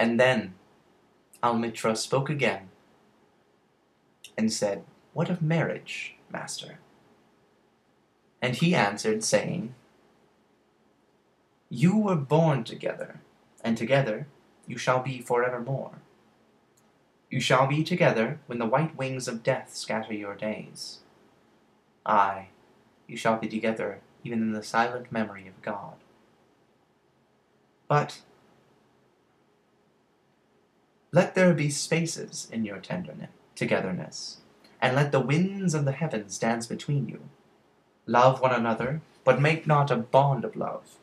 And then Almitra spoke again, and said, "What of marriage, master?" And he answered, saying, "You were born together, and together you shall be forevermore. You shall be together when the white wings of death scatter your days. Aye, you shall be together even in the silent memory of God. But let there be spaces in your togetherness, and let the winds of the heavens dance between you. Love one another, but make not a bond of love.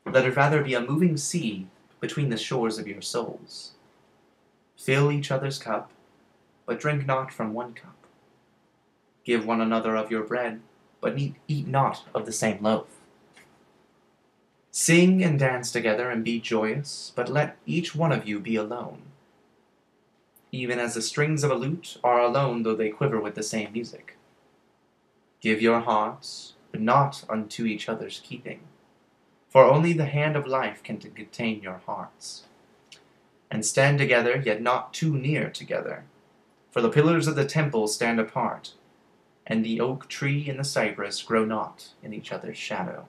Let it rather be a moving sea between the shores of your souls. Fill each other's cup, but drink not from one cup. Give one another of your bread, but eat not of the same loaf. Sing and dance together and be joyous, but let each one of you be alone. Even as the strings of a lute are alone though they quiver with the same music. Give your hearts, but not unto each other's keeping, for only the hand of life can contain your hearts. And stand together, yet not too near together, for the pillars of the temple stand apart, and the oak tree and the cypress grow not in each other's shadow.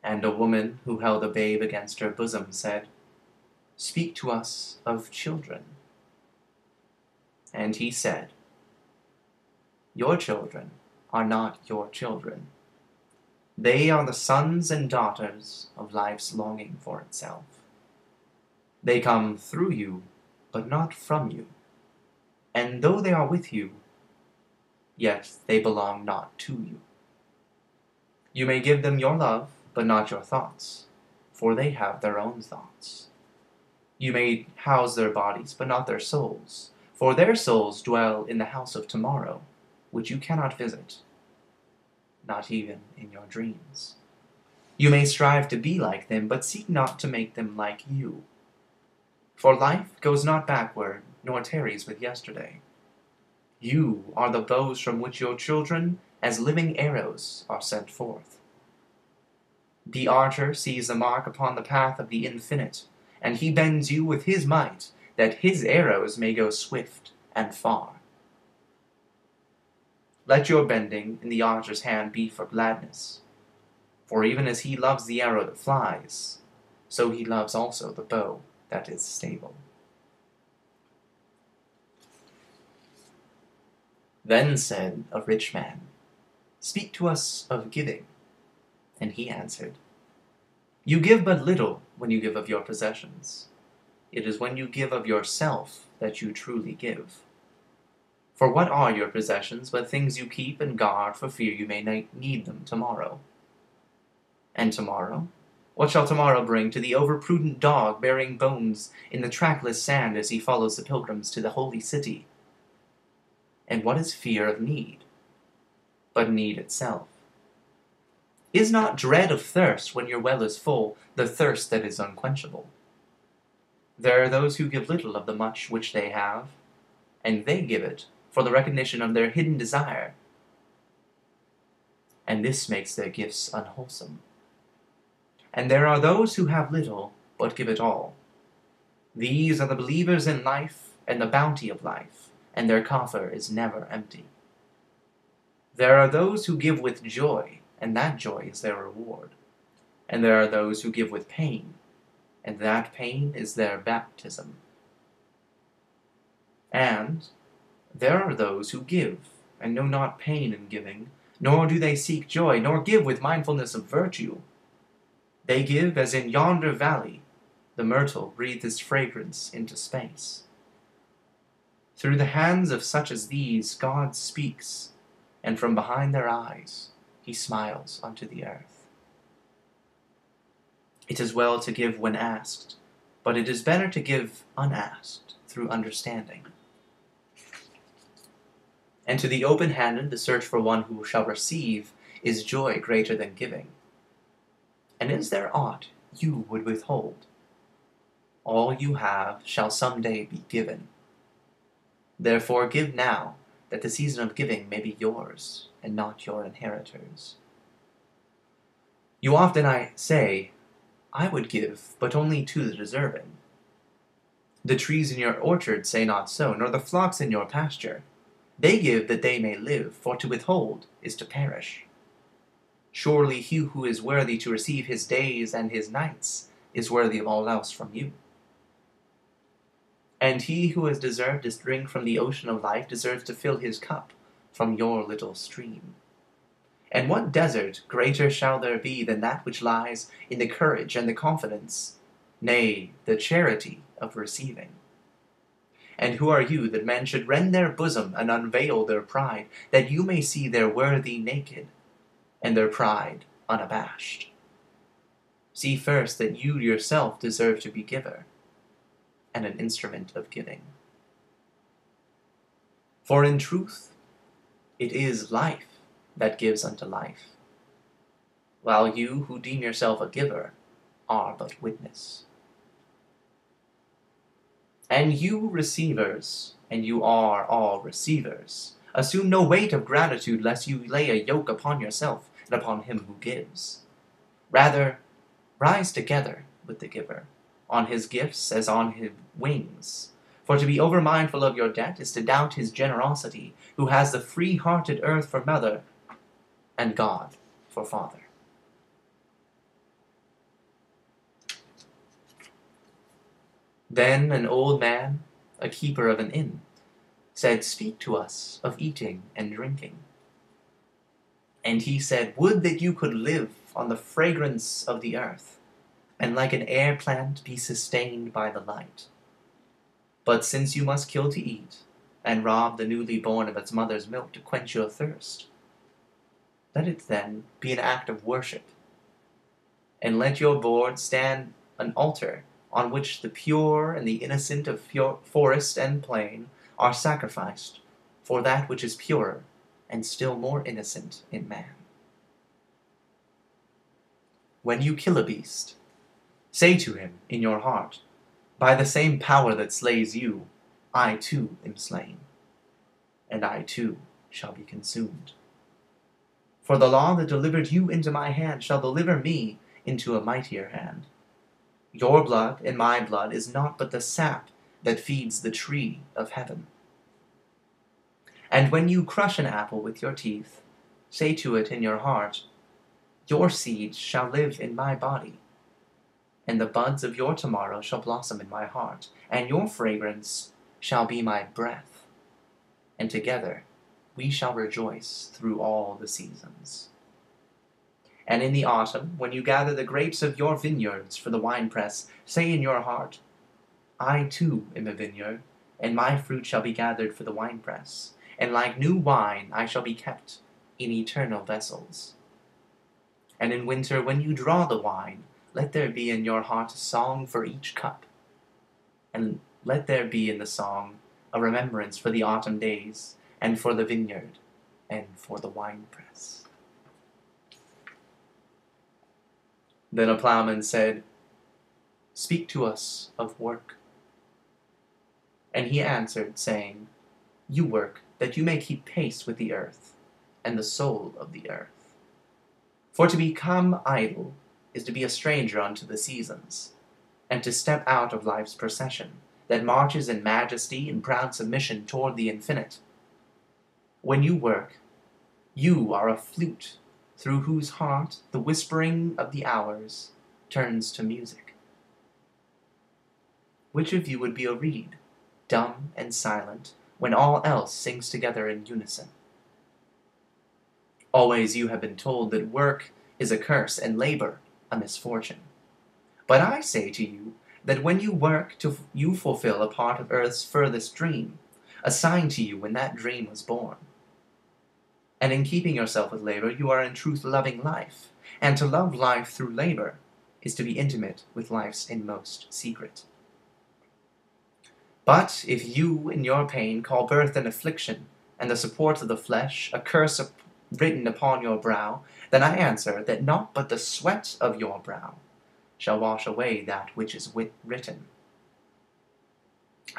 And a woman who held a babe against her bosom said, "Speak to us of children." And he said, "Your children are not your children. They are the sons and daughters of life's longing for itself. They come through you, but not from you. And though they are with you, yet they belong not to you. You may give them your love, but not your thoughts, for they have their own thoughts. You may house their bodies, but not their souls, for their souls dwell in the house of tomorrow, which you cannot visit, not even in your dreams. You may strive to be like them, but seek not to make them like you. For life goes not backward, nor tarries with yesterday. You are the bows from which your children, as living arrows, are sent forth. The archer sees the mark upon the path of the infinite, and he bends you with his might, that his arrows may go swift and far. Let your bending in the archer's hand be for gladness, for even as he loves the arrow that flies, so he loves also the bow that is stable. Then said a rich man, "Speak to us of giving." And he answered, "You give but little when you give of your possessions. It is when you give of yourself that you truly give. For what are your possessions but things you keep and guard for fear you may need them tomorrow? And tomorrow? What shall tomorrow bring to the overprudent dog bearing bones in the trackless sand as he follows the pilgrims to the holy city? And what is fear of need, but need itself? Is not dread of thirst when your well is full the thirst that is unquenchable? There are those who give little of the much which they have, and they give it for the recognition of their hidden desire, and this makes their gifts unwholesome. And there are those who have little, but give it all. These are the believers in life and the bounty of life, and their coffer is never empty. There are those who give with joy, and that joy is their reward. And there are those who give with pain, and that pain is their baptism. And there are those who give, and know not pain in giving, nor do they seek joy, nor give with mindfulness of virtue. They give as in yonder valley the myrtle breathes its fragrance into space. Through the hands of such as these God speaks, and from behind their eyes he smiles unto the earth. It is well to give when asked, but it is better to give unasked through understanding. And to the open-handed the search for one who shall receive is joy greater than giving. And is there aught you would withhold? All you have shall some day be given. Therefore give now, that the season of giving may be yours, and not your inheritors. You often say, I would give, but only to the deserving. The trees in your orchard say not so, nor the flocks in your pasture. They give that they may live, for to withhold is to perish. Surely he who is worthy to receive his days and his nights is worthy of all else from you. And he who has deserved to drink from the ocean of life deserves to fill his cup from your little stream. And what desert greater shall there be than that which lies in the courage and the confidence, nay, the charity of receiving? And who are you that men should rend their bosom and unveil their pride, that you may see their worthy naked, and their pride unabashed? See first that you yourself deserve to be giver, and an instrument of giving. For in truth, it is life that gives unto life, while you who deem yourself a giver are but witness. And you receivers, and you are all receivers, assume no weight of gratitude, lest you lay a yoke upon yourself and upon him who gives. Rather, rise together with the giver, on his gifts as on his wings. For to be over-mindful of your debt is to doubt his generosity, who has the free-hearted earth for mother, and God for father. Then an old man, a keeper of an inn, said, Speak to us of eating and drinking. And he said, Would that you could live on the fragrance of the earth, and like an air plant be sustained by the light. But since you must kill to eat, and rob the newly born of its mother's milk to quench your thirst, let it then be an act of worship, and let your board stand an altar on which the pure and the innocent of forest and plain are sacrificed for that which is purer and still more innocent in man. When you kill a beast, say to him in your heart, By the same power that slays you, I too am slain, and I too shall be consumed. For the law that delivered you into my hand shall deliver me into a mightier hand. Your blood and my blood is not but the sap that feeds the tree of heaven. And when you crush an apple with your teeth, say to it in your heart, Your seed shall live in my body, and the buds of your tomorrow shall blossom in my heart, and your fragrance shall be my breath, and together we shall rejoice through all the seasons. And in the autumn, when you gather the grapes of your vineyards for the winepress, say in your heart, I too am a vineyard, and my fruit shall be gathered for the winepress, and like new wine I shall be kept in eternal vessels. And in winter, when you draw the wine, let there be in your heart a song for each cup, and let there be in the song a remembrance for the autumn days, and for the vineyard, and for the winepress. Then a plowman said, Speak to us of work. And he answered, saying, You work, that you may keep pace with the earth, and the soul of the earth. For to become idle is to be a stranger unto the seasons, and to step out of life's procession, that marches in majesty and proud submission toward the infinite. When you work, you are a flute, through whose heart the whispering of the hours turns to music. Which of you would be a reed, dumb and silent, when all else sings together in unison? Always you have been told that work is a curse and labor a misfortune. But I say to you that when you work, you fulfill a part of earth's furthest dream, assigned to you when that dream was born. And in keeping yourself with labor, you are in truth loving life, and to love life through labor is to be intimate with life's inmost secret. But if you, in your pain, call birth an affliction, and the support of the flesh a curse written upon your brow, then I answer that not but the sweat of your brow shall wash away that which is written.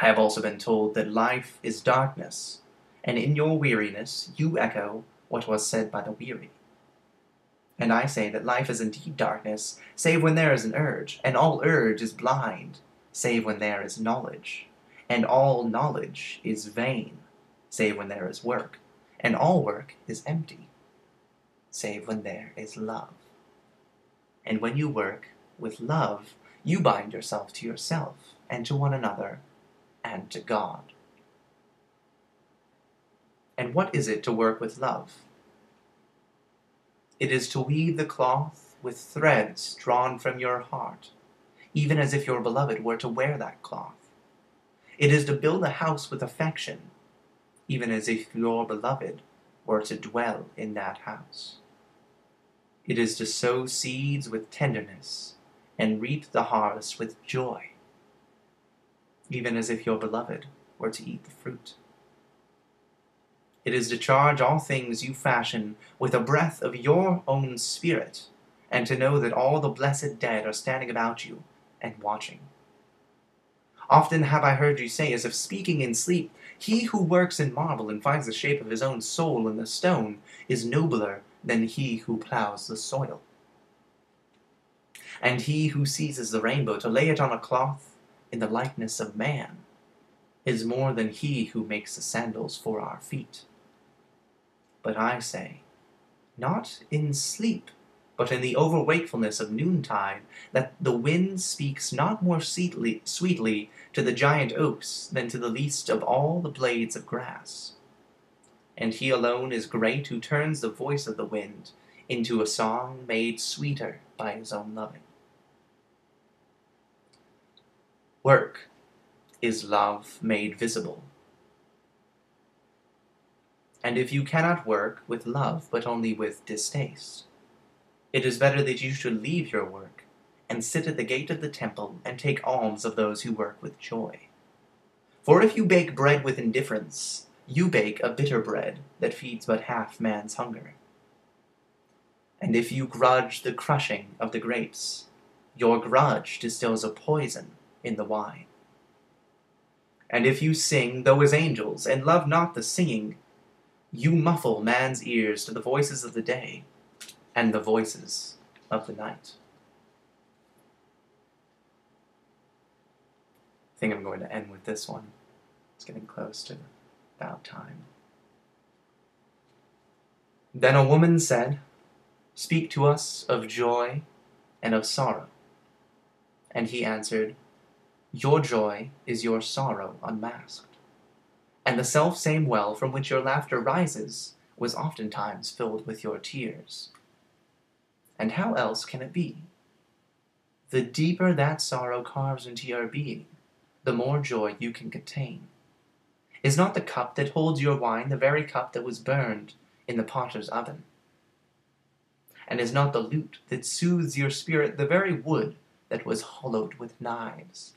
I have also been told that life is darkness, and in your weariness you echo what was said by the weary. And I say that life is indeed darkness, save when there is an urge, and all urge is blind, save when there is knowledge, and all knowledge is vain, save when there is work, and all work is empty, save when there is love. And when you work with love, you bind yourself to yourself, and to one another, and to God. And what is it to work with love? It is to weave the cloth with threads drawn from your heart, even as if your beloved were to wear that cloth. It is to build a house with affection, even as if your beloved were to dwell in that house. It is to sow seeds with tenderness and reap the harvest with joy, even as if your beloved were to eat the fruit. It is to charge all things you fashion with a breath of your own spirit, and to know that all the blessed dead are standing about you and watching. Often have I heard you say, as if speaking in sleep, "He who works in marble and finds the shape of his own soul in the stone is nobler than he who plows the soil. And he who seizes the rainbow to lay it on a cloth in the likeness of man is more than he who makes the sandals for our feet." But I say, not in sleep, but in the overwakefulness of noontide, that the wind speaks not more sweetly to the giant oaks than to the least of all the blades of grass. And he alone is great who turns the voice of the wind into a song made sweeter by his own loving. Work is love made visible. And if you cannot work with love, but only with distaste, it is better that you should leave your work, and sit at the gate of the temple, and take alms of those who work with joy. For if you bake bread with indifference, you bake a bitter bread that feeds but half man's hunger. And if you grudge the crushing of the grapes, your grudge distills a poison in the wine. And if you sing, though as angels, and love not the singing, you muffle man's ears to the voices of the day and the voices of the night. I think I'm going to end with this one. It's getting close to about time. Then a woman said, "Speak to us of joy and of sorrow." And he answered, "Your joy is your sorrow unmasked. And the self-same well from which your laughter rises was oftentimes filled with your tears. And how else can it be? The deeper that sorrow carves into your being, the more joy you can contain. Is not the cup that holds your wine the very cup that was burned in the potter's oven? And is not the lute that soothes your spirit the very wood that was hollowed with knives?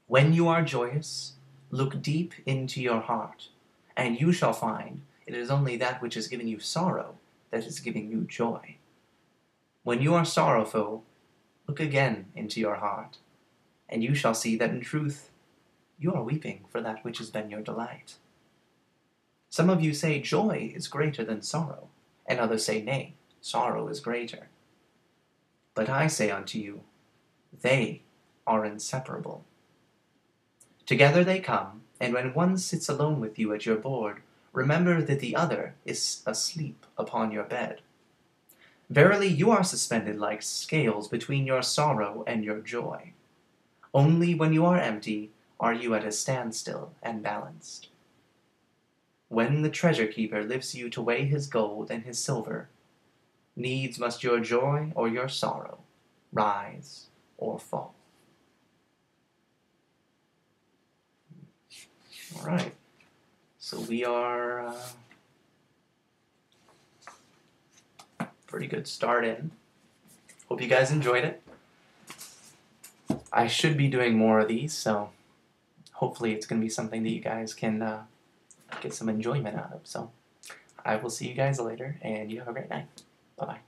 When you are joyous, look deep into your heart, and you shall find it is only that which is giving you sorrow that is giving you joy. When you are sorrowful, look again into your heart, and you shall see that in truth you are weeping for that which has been your delight. Some of you say joy is greater than sorrow, and others say nay, sorrow is greater. But I say unto you, they are inseparable. Together they come, and when one sits alone with you at your board, remember that the other is asleep upon your bed. Verily you are suspended like scales between your sorrow and your joy. Only when you are empty are you at a standstill and balanced. When the treasure keeper lifts you to weigh his gold and his silver, needs must your joy or your sorrow rise or fall. All right, so we are pretty good start in. Hope you guys enjoyed it. I should be doing more of these, so hopefully it's going to be something that you guys can get some enjoyment out of. So I will see you guys later, and you have a great night. Bye-bye.